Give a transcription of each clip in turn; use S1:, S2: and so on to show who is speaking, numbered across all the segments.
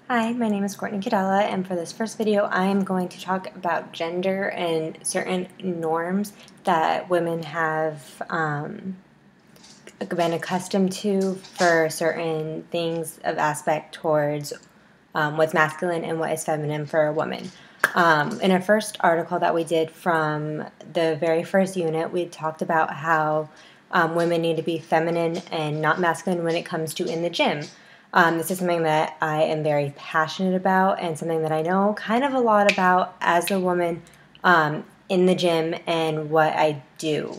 S1: Hi, my name is Courtney Cadella, and for this first video, I am going to talk about gender and certain norms that women have been accustomed to for certain things of aspect towards what's masculine and what is feminine for a woman. In our first article that we did from the very first unit, we talked about how women need to be feminine and not masculine when it comes to in the gym. This is something that I am very passionate about and something that I know kind of a lot about as a woman in the gym and what I do.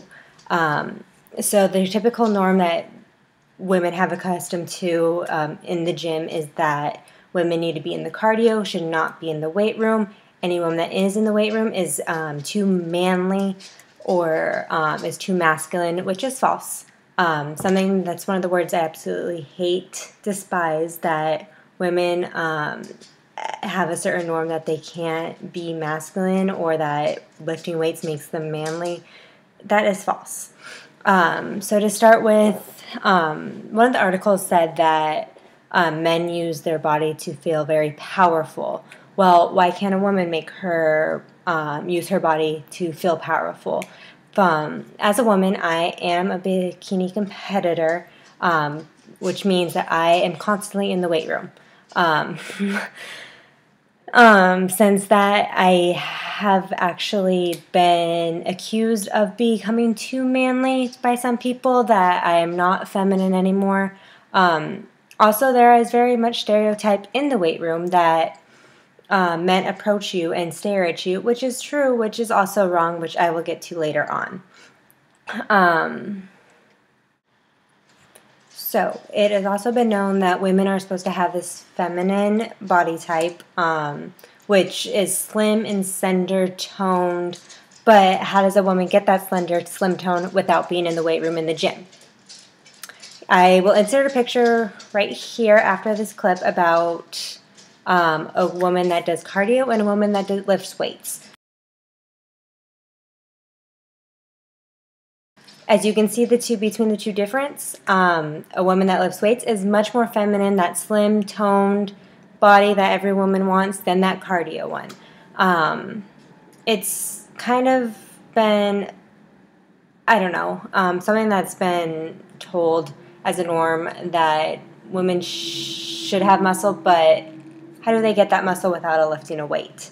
S1: So the typical norm that women have accustomed to in the gym is that women need to be in the cardio, should not be in the weight room. Any woman that is in the weight room is too manly or is too masculine, which is false. Something that's one of the words I absolutely hate, despise, that women have a certain norm that they can't be masculine or that lifting weights makes them manly. That is false. So to start with, one of the articles said that men use their body to feel very powerful. Well, why can't a woman make her use her body to feel powerful? As a woman, I am a bikini competitor, which means that I am constantly in the weight room. Since that, I have actually been accused of becoming too manly by some people, that I am not feminine anymore. Also, there is very much stereotype in the weight room that men approach you and stare at you, which is true, which is also wrong, which I will get to later on. So it has also been known that women are supposed to have this feminine body type, which is slim and slender toned. But how does a woman get that slender, slim tone without being in the weight room in the gym? I will insert a picture right here after this clip about a woman that does cardio and a woman that lifts weights. As you can see between the two difference, a woman that lifts weights is much more feminine, that slim, toned body that every woman wants, than that cardio one. It's kind of been, I don't know, something that's been told as a norm that women should have muscle, but how do they get that muscle without lifting a weight?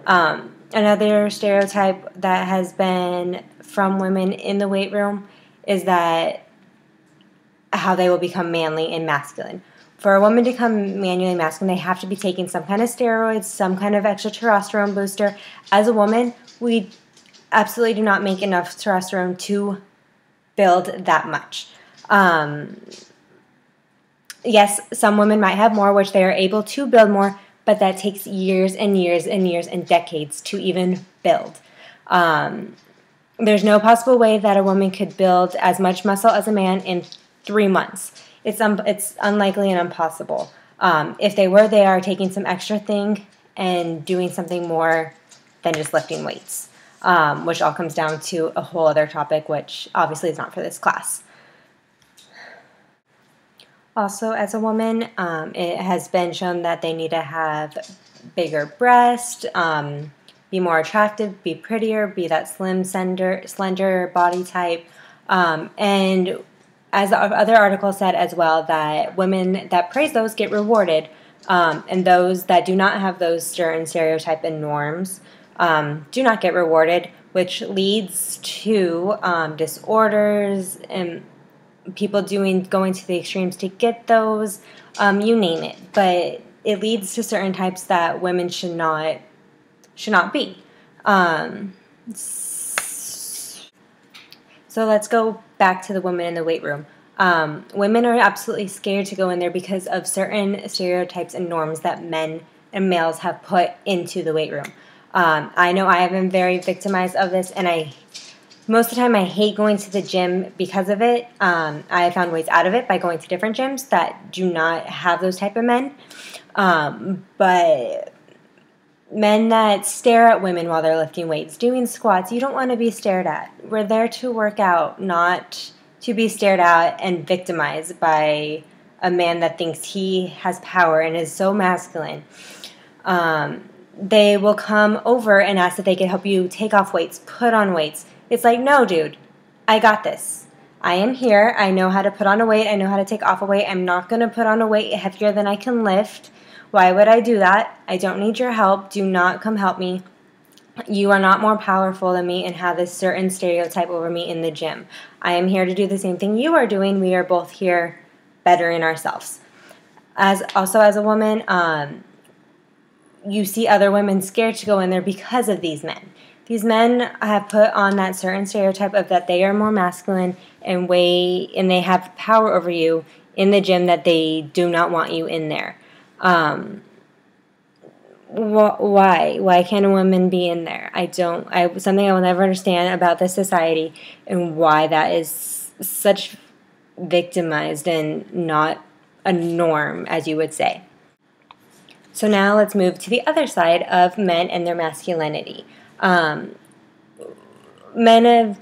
S1: Another stereotype that has been from women in the weight room is that how they will become manly and masculine. For a woman to become manually masculine, they have to be taking some kind of steroids, some kind of extra testosterone booster. As a woman, we absolutely do not make enough testosterone to build that much. Yes, some women might have more, which they are able to build more, but that takes years and years and years and decades to even build. There's no possible way that a woman could build as much muscle as a man in 3 months. It's unlikely and impossible. If they were, they are taking some extra thing and doing something more than just lifting weights, which all comes down to a whole other topic, which obviously is not for this class. Also, as a woman, it has been shown that they need to have bigger breasts, be more attractive, be prettier, be that slim, slender body type. And as the other article said as well, that women that praise those get rewarded, and those that do not have those certain stereotype and norms do not get rewarded, which leads to disorders and people going to the extremes to get those, you name it. But it leads to certain types that women should not be. So let's go back to the women in the weight room. Women are absolutely scared to go in there because of certain stereotypes and norms that men and males have put into the weight room. I know I have been very victimized of this, and most of the time I hate going to the gym because of it. I found ways out of it by going to different gyms that do not have those type of men. But men that stare at women while they're lifting weights, doing squats, you don't want to be stared at. We're there to work out, not to be stared at and victimized by a man that thinks he has power and is so masculine, they will come over and ask if they can help you take off weights, put on weights. It's like, no, dude, I got this. I am here. I know how to put on a weight. I know how to take off a weight. I'm not going to put on a weight heavier than I can lift. Why would I do that? I don't need your help. Do not come help me. You are not more powerful than me and have this certain stereotype over me in the gym. I am here to do the same thing you are doing. We are both here bettering ourselves. As a woman, you see other women scared to go in there because of these men. These men have put on that certain stereotype of that they are more masculine and they have power over you in the gym, that they do not want you in there. Why? Why can't a woman be in there? Something I will never understand about this society, and why that is such victimized and not a norm, as you would say. So now let's move to the other side of men and their masculinity. Men have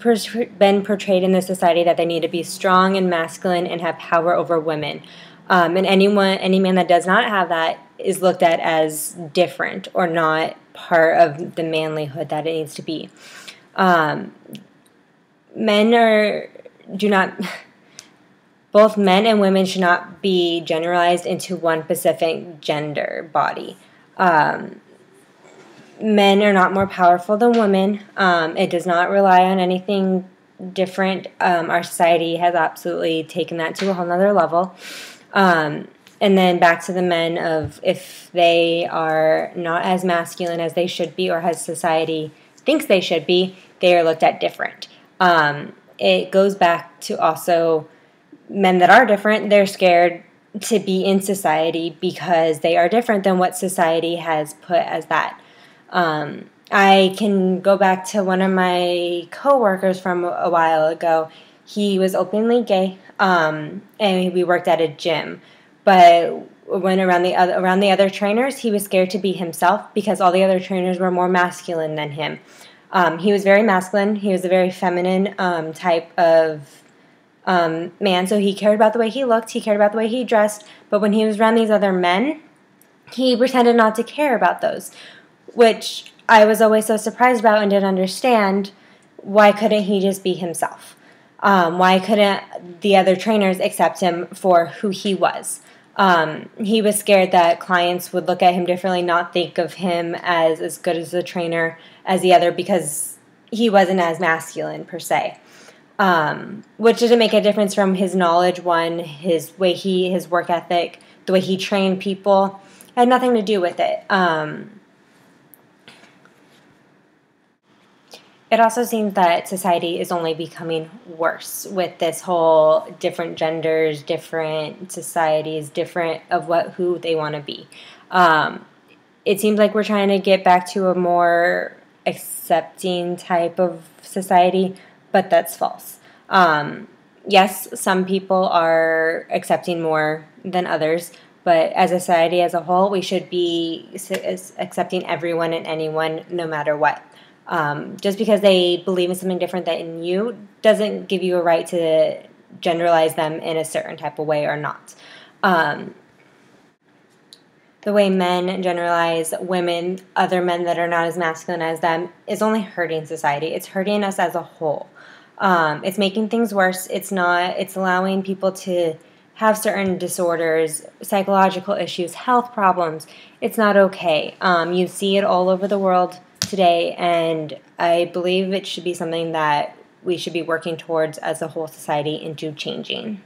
S1: been portrayed in this society that they need to be strong and masculine and have power over women. And any man that does not have that is looked at as different or not part of the manlyhood that it needs to be. Both men and women should not be generalized into one specific gender body. Men are not more powerful than women. It does not rely on anything different. Our society has absolutely taken that to a whole nother level. And then back to the men of, if they are not as masculine as they should be or as society thinks they should be, they are looked at different. It goes back to also men that are different. They're scared to be in society because they are different than what society has put as that. I can go back to one of my coworkers from a while ago. He was openly gay, and we worked at a gym. But when around the other trainers, he was scared to be himself because all the other trainers were more masculine than him. He was very masculine. He was a very feminine type of man. So he cared about the way he looked. He cared about the way he dressed. But when he was around these other men, he pretended not to care about those, which I was always so surprised about and didn't understand. Why couldn't he just be himself? Why couldn't the other trainers accept him for who he was? He was scared that clients would look at him differently, not think of him as good as a trainer as the other because he wasn't as masculine per se. Which didn't make a difference from his knowledge, his work ethic, the way he trained people. It had nothing to do with it. It also seems that society is only becoming worse with this whole different genders, different societies, different of who they want to be. It seems like we're trying to get back to a more accepting type of society, but that's false. Yes, some people are accepting more than others, but as a society as a whole, we should be accepting everyone and anyone no matter what. Just because they believe in something different than you doesn't give you a right to generalize them in a certain type of way or not. The way men generalize women, other men that are not as masculine as them, is only hurting society. It's hurting us as a whole. It's making things worse. It's allowing people to have certain disorders, psychological issues, health problems. It's not okay. You see it all over the world today, and I believe it should be something that we should be working towards as a whole society into changing.